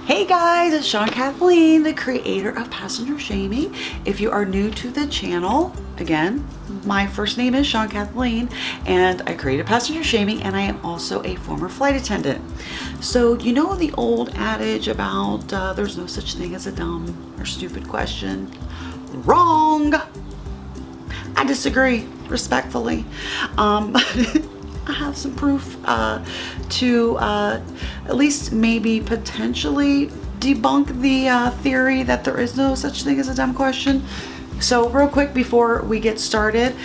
Hey guys, it's Sean Kathleen, the creator of Passenger Shaming. If you are new to the channel, again, my first name is Sean Kathleen and I created Passenger Shaming, and I am also a former flight attendant. So you know the old adage about there's no such thing as a dumb or stupid question? Wrong! I disagree, respectfully. I have some proof to at least maybe potentially debunk the theory that there is no such thing as a dumb question. So real quick before we get started,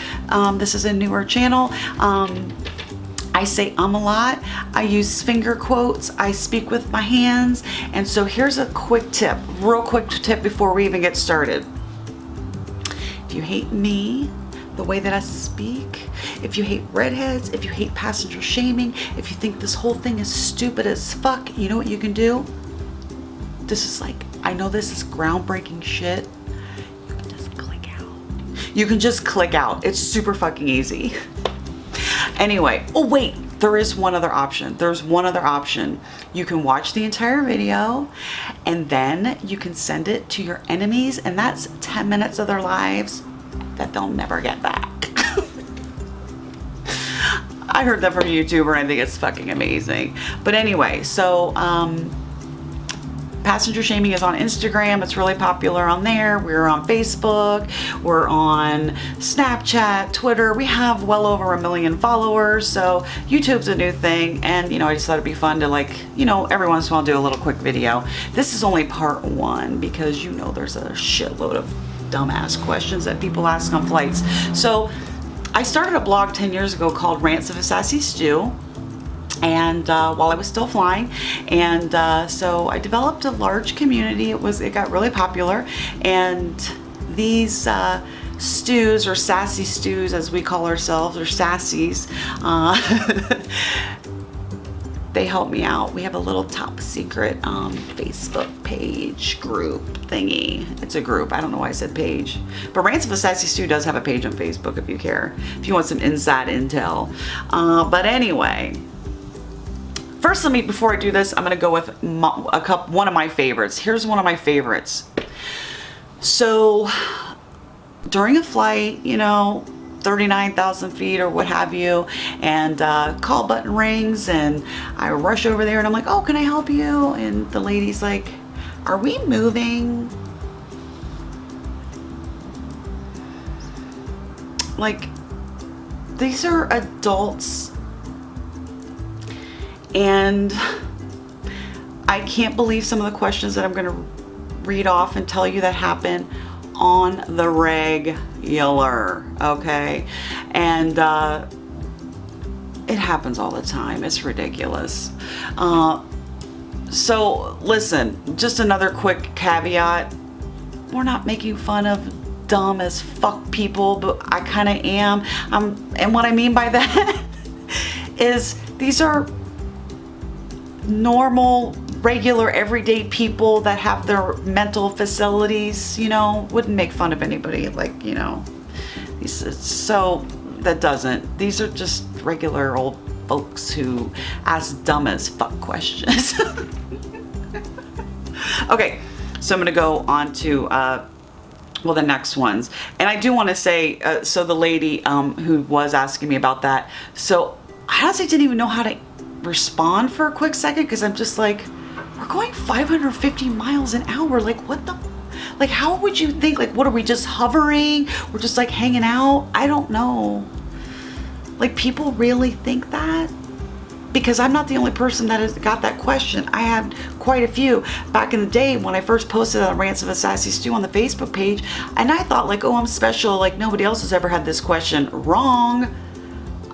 this is a newer channel. I say a lot. I use finger quotes. I speak with my hands. And so here's a quick tip, real quick tip before we even get started. If you hate me, the way that I speak, if you hate redheads, if you hate passenger shaming, if you think this whole thing is stupid as fuck, you know what you can do? This is like, I know this is groundbreaking shit. You can just click out. You can just click out. It's super fucking easy. Anyway, oh wait, there is one other option. There's one other option. You can watch the entire video and then you can send it to your enemies, and that's 10 minutes of their lives that they'll never get back. I heard that from a YouTuber and I think it's fucking amazing. But anyway, so Passenger Shaming is on Instagram. It's really popular on there. We're on Facebook. We're on Snapchat, Twitter. We have well over 1 million followers. So YouTube's a new thing. And, you know, I just thought it'd be fun to, like, you know, every once in a while do a little quick video. This is only part 1 because, you know, there's a shitload of dumbass questions that people ask on flights. So I started a blog 10 years ago called Rants of a Sassy Stew, and while I was still flying, and so I developed a large community. It got really popular, and these stews, or sassy stews as we call ourselves, or sassies, they help me out. We have a little top secret Facebook page group thingy. It's a group. I don't know why I said page. But Rants of a Sassy Stew does have a page on Facebook if you care. If you want some inside intel. But anyway, first before I do this, I'm going to go with one of my favorites. Here's one of my favorites. So during a flight, you know, 39,000 feet or what have you, and call button rings, and I rush over there and I'm like, oh, can I help you? And the lady's like, are we moving? Like, these are adults, and I can't believe some of the questions that I'm going to read off and tell you that happen on the regular, okay? And it happens all the time. It's ridiculous. So listen, just another quick caveat. We're not making fun of dumb as fuck people, but I kind of am. And what I mean by that is these are normal, regular, everyday people that have their mental facilities, you know. Wouldn't make fun of anybody, like, you know, so that doesn't. These are just regular old folks who ask dumb as fuck questions. Okay, so I'm gonna go on to well, the next ones. And I do want to say, so the lady who was asking me about that, so I honestly didn't even know how to respond for a quick second, because I'm just like, we're going 550 miles an hour. Like, what the, like, how would you think? Like, what are we just hovering? We're just like hanging out? I don't know. Like, people really think that? Because I'm not the only person that has got that question. I had quite a few back in the day when I first posted on Rants of a Sassy Stew on the Facebook page. And I thought, like, oh, I'm special. Like, nobody else has ever had this question. Wrong.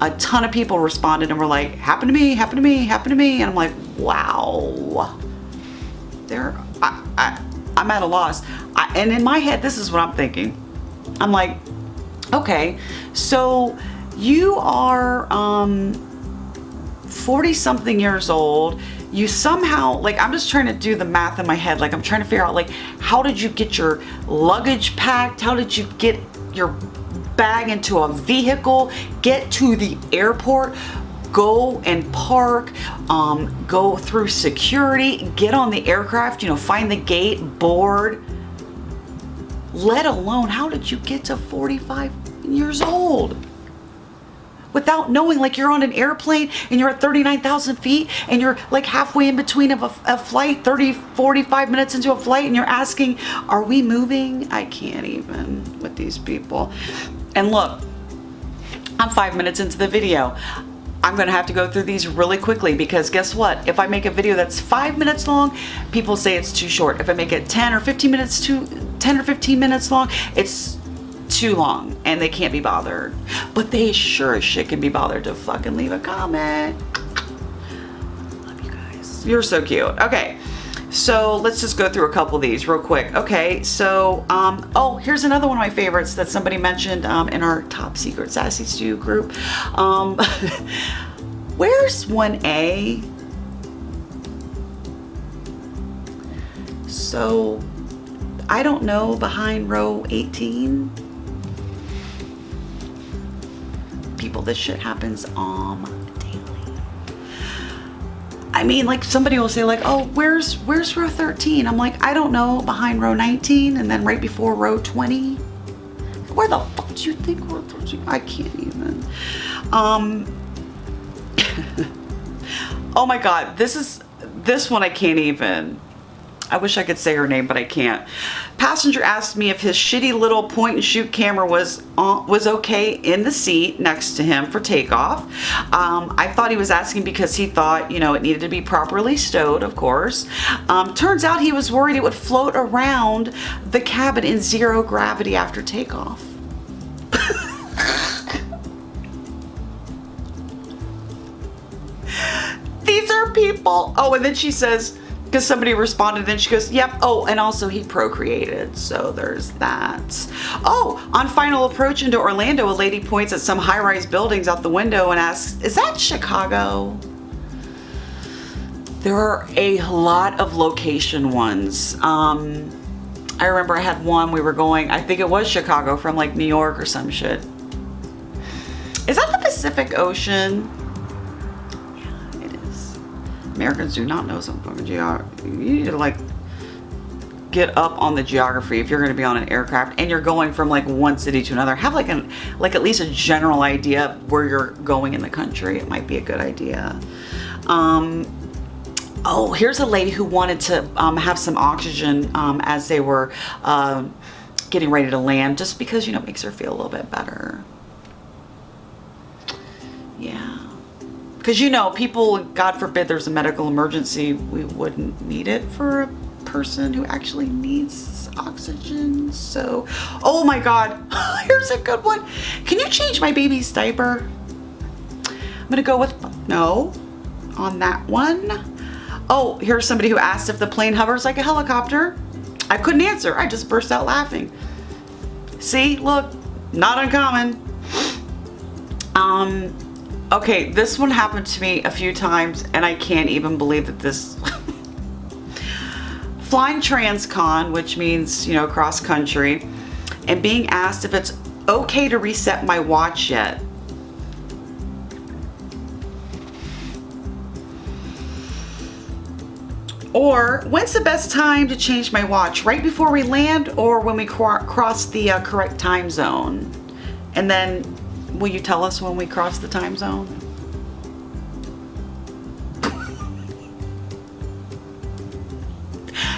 A ton of people responded and were like, happened to me, happened to me, happened to me. And I'm like, wow. I'm at a loss. And in my head, this is what I'm thinking. I'm like, okay, so you are 40 something years old. You somehow, like, I'm just trying to do the math in my head. Like, I'm trying to figure out, like, how did you get your luggage packed? How did you get your bag into a vehicle, get to the airport? go and park, go through security, get on the aircraft, you know, find the gate, board. Let alone, how did you get to 45 years old? Without knowing, like you're on an airplane and you're at 39,000 feet and you're like halfway in between of a flight, 30, 45 minutes into a flight, and you're asking, are we moving? I can't even with these people. And look, I'm 5 minutes into the video. I'm gonna have to go through these really quickly because guess what? If I make a video that's 5 minutes long, people say it's too short. If I make it 10 or 15 minutes long, it's too long and they can't be bothered. But they sure as shit can be bothered to fucking leave a comment. Love you guys. You're so cute. Okay, so let's just go through a couple of these real quick. Okay, so oh, here's another one of my favorites that somebody mentioned in our Top Secret Sassy Stew group. Where's 1A? So I don't know, behind row 18. People, this shit happens daily. I mean, like somebody will say like, oh, where's row 13? I'm like, I don't know, behind row 19 and then right before row 20. Where the fuck do you think row 13? I can't even. Oh my God, this one I can't even. I wish I could say her name, but I can't. Passenger asked me if his shitty little point and shoot camera was okay in the seat next to him for takeoff. I thought he was asking because he thought, you know, it needed to be properly stowed, of course. Turns out he was worried it would float around the cabin in zero gravity after takeoff. These are people. Oh, and then she says, because somebody responded, and she goes, yep, oh, and also he procreated, so there's that. Oh, on final approach into Orlando, a lady points at some high-rise buildings out the window and asks, is that Chicago? There are a lot of location ones. I remember I had one, we were going, I think it was Chicago, from like New York or some shit. Is that the Pacific Ocean? Americans do not know some fucking geography. You need to like get up on the geography if you're going to be on an aircraft and you're going from like one city to another. Have like at least a general idea of where you're going in the country. It might be a good idea. Oh, here's a lady who wanted to have some oxygen as they were getting ready to land, just because, you know, it makes her feel a little bit better. Yeah. Because, you know, people, God forbid there's a medical emergency, we wouldn't need it for a person who actually needs oxygen. So, oh my God, here's a good one. Can you change my baby's diaper? I'm gonna go with no on that one. Oh, here's somebody who asked if the plane hovers like a helicopter. I couldn't answer, I just burst out laughing. See, look, not uncommon. Okay, this one happened to me a few times and I can't even believe that this... Flying transcon, which means, you know, cross country, and being asked if it's okay to reset my watch yet. Or, when's the best time to change my watch? Right before we land or when we cross the correct time zone? And then, will you tell us when we cross the time zone?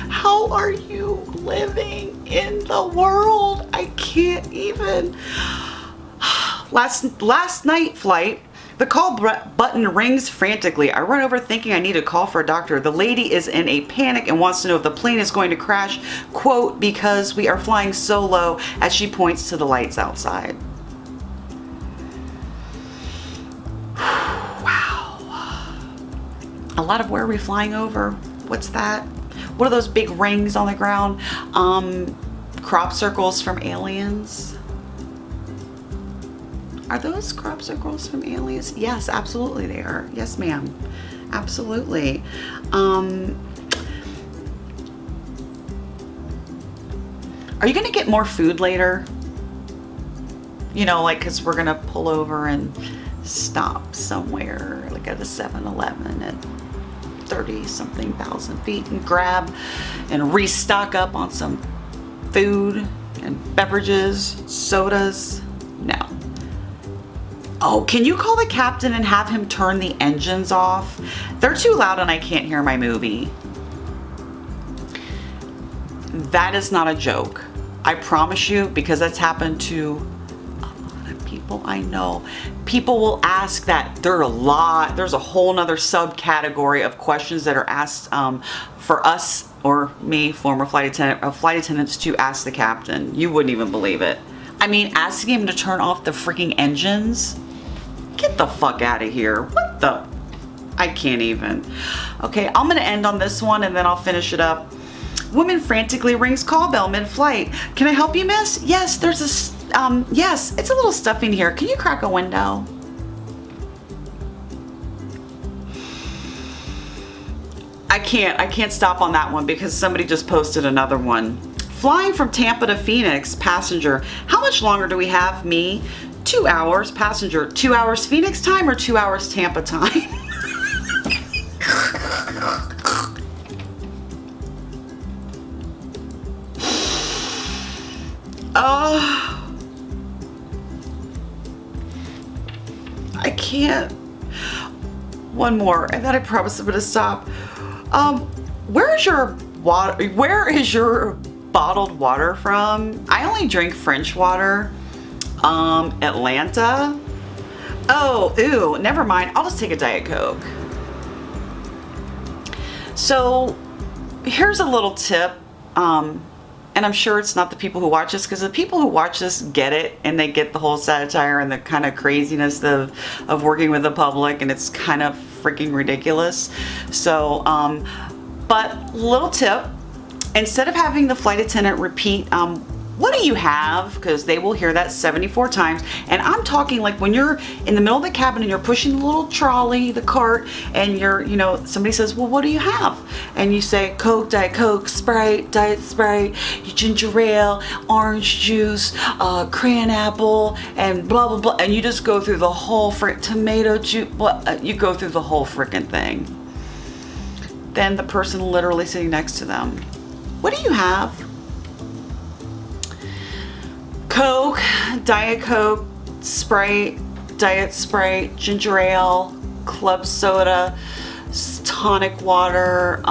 How are you living in the world? I can't even. Last night flight, the call button rings frantically. I run over thinking I need to call for a doctor. The lady is in a panic and wants to know if the plane is going to crash, quote, because we are flying so low, as she points to the lights outside. A lot of where are we flying over? What's that? What are those big rings on the ground? Crop circles from Aliens. Are those crop circles from Aliens? Yes, absolutely they are. Yes, ma'am. Absolutely. Are you gonna get more food later? You know, like, cause we're gonna pull over and stop somewhere like at a 7-Eleven at 30-something thousand feet and grab and restock up on some food and beverages, sodas? No. Oh, can you call the captain and have him turn the engines off? They're too loud and I can't hear my movie. That is not a joke. I promise you, because that's happened to a lot of people I know. People will ask that. There's a whole nother subcategory of questions that are asked for us or me, former flight attendants, to ask the captain. You wouldn't even believe it. I mean, asking him to turn off the freaking engines? Get the fuck out of here. What the? I can't even. Okay, I'm gonna end on this one and then I'll finish it up. Woman frantically rings call bell mid-flight. Can I help you, miss? Yes, there's a, yes, it's a little stuffy in here. Can you crack a window? I can't stop on that one because somebody just posted another one. Flying from Tampa to Phoenix, passenger. How much longer do we have? Me, 2 hours. Passenger, 2 hours Phoenix time or 2 hours Tampa time? I can't. One more, and then I promise I'm gonna stop. Where is your water? Where is your bottled water from? I only drink French water. Atlanta. Oh, ew, never mind. I'll just take a Diet Coke. So here's a little tip. And I'm sure it's not the people who watch this, because the people who watch this get it, and they get the whole satire and the kind of craziness of working with the public, and it's kind of freaking ridiculous. So, but little tip, instead of having the flight attendant repeat, what do you have? Because they will hear that 74 times. And I'm talking like when you're in the middle of the cabin and you're pushing the little trolley, the cart, and you're, you know, somebody says, well, what do you have? And you say, Coke, Diet Coke, Sprite, Diet Sprite, ginger ale, orange juice, cran apple, and blah, blah, blah. And you just go through the whole tomato juice, you go through the whole frickin' thing. Then the person literally sitting next to them, what do you have? Coke, Diet Coke, Sprite, Diet Sprite, ginger ale, club soda, tonic water,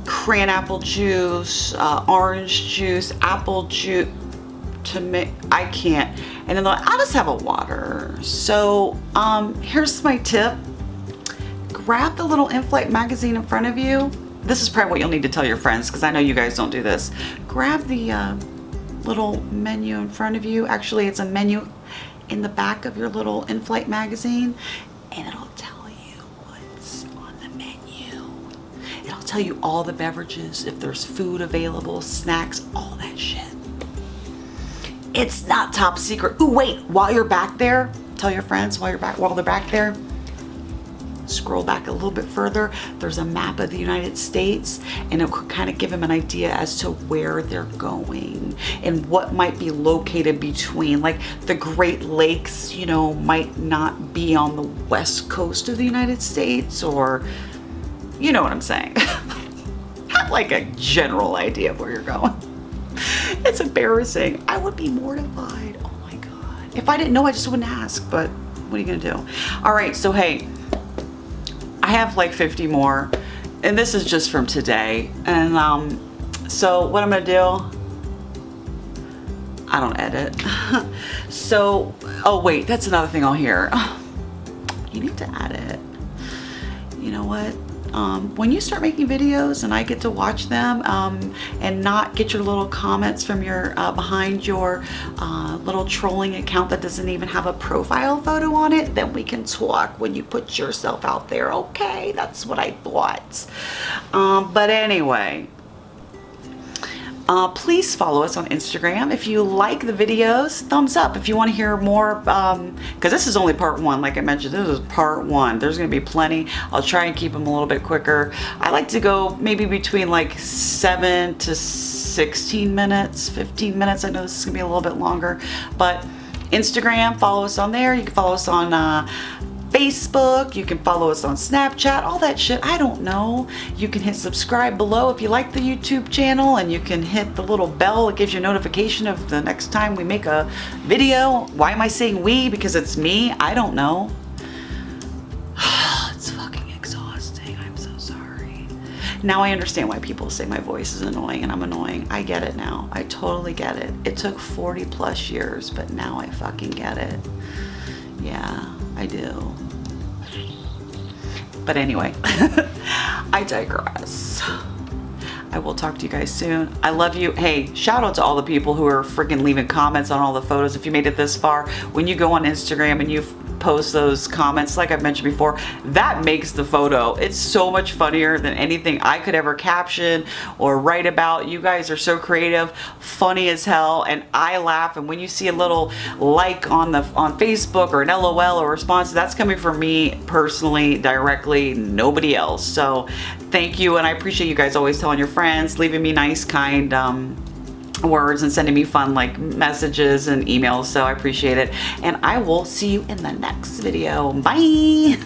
cran apple juice, orange juice, apple juice, I can't. And then I'll just have a water. So here's my tip. Grab the little in-flight magazine in front of you. This is probably what you'll need to tell your friends, because I know you guys don't do this. Grab the little menu in front of you. Actually, it's a menu in the back of your little in-flight magazine, and it'll tell you what's on the menu. It'll tell you all the beverages, if there's food available, snacks, all that shit. It's not top secret. Ooh, wait, while you're back there, tell your friends while they're back there, scroll back a little bit further, there's a map of the United States, and it could kind of give them an idea as to where they're going and what might be located between. Like the Great Lakes, you know, might not be on the west coast of the United States, or you know what I'm saying. Have like a general idea of where you're going. It's embarrassing. I would be mortified. Oh my God. If I didn't know, I just wouldn't ask, but what are you gonna do? All right, so hey, I have like 50 more, and this is just from today. And so what I'm gonna do, I don't edit. So, oh wait, that's another thing I'll hear. You need to edit. You know what? When you start making videos and I get to watch them and not get your little comments from your behind your little trolling account that doesn't even have a profile photo on it, then we can talk when you put yourself out there. Okay, that's what I thought. But anyway, please follow us on Instagram. If you like the videos, thumbs up. If you want to hear more, because this is only part one, like I mentioned, this is part one. There's going to be plenty. I'll try and keep them a little bit quicker. I like to go maybe between like 7 to 16 minutes, 15 minutes. I know this is going to be a little bit longer, but Instagram, follow us on there. You can follow us on Facebook, you can follow us on Snapchat, all that shit, I don't know. You can hit subscribe below if you like the YouTube channel, and you can hit the little bell. It gives you a notification of the next time we make a video. Why am I saying we? Because it's me? I don't know. It's fucking exhausting. I'm so sorry. Now I understand why people say my voice is annoying and I'm annoying. I get it now. I totally get it. It took 40 plus years, but now I fucking get it. Yeah, I do. But anyway, I digress. I will talk to you guys soon. I love you. Hey, shout out to all the people who are freaking leaving comments on all the photos. If you made it this far, when you go on Instagram and you post those comments, like I've mentioned before, that makes the photo. It's so much funnier than anything I could ever caption or write about. You guys are so creative, funny as hell, and I laugh. And when you see a little like on Facebook or an LOL or response, that's coming from me personally, directly, nobody else. So thank you, and I appreciate you guys always telling your friends, leaving me nice, kind words and sending me fun like messages and emails. So I appreciate it, and I will see you in the next video. Bye.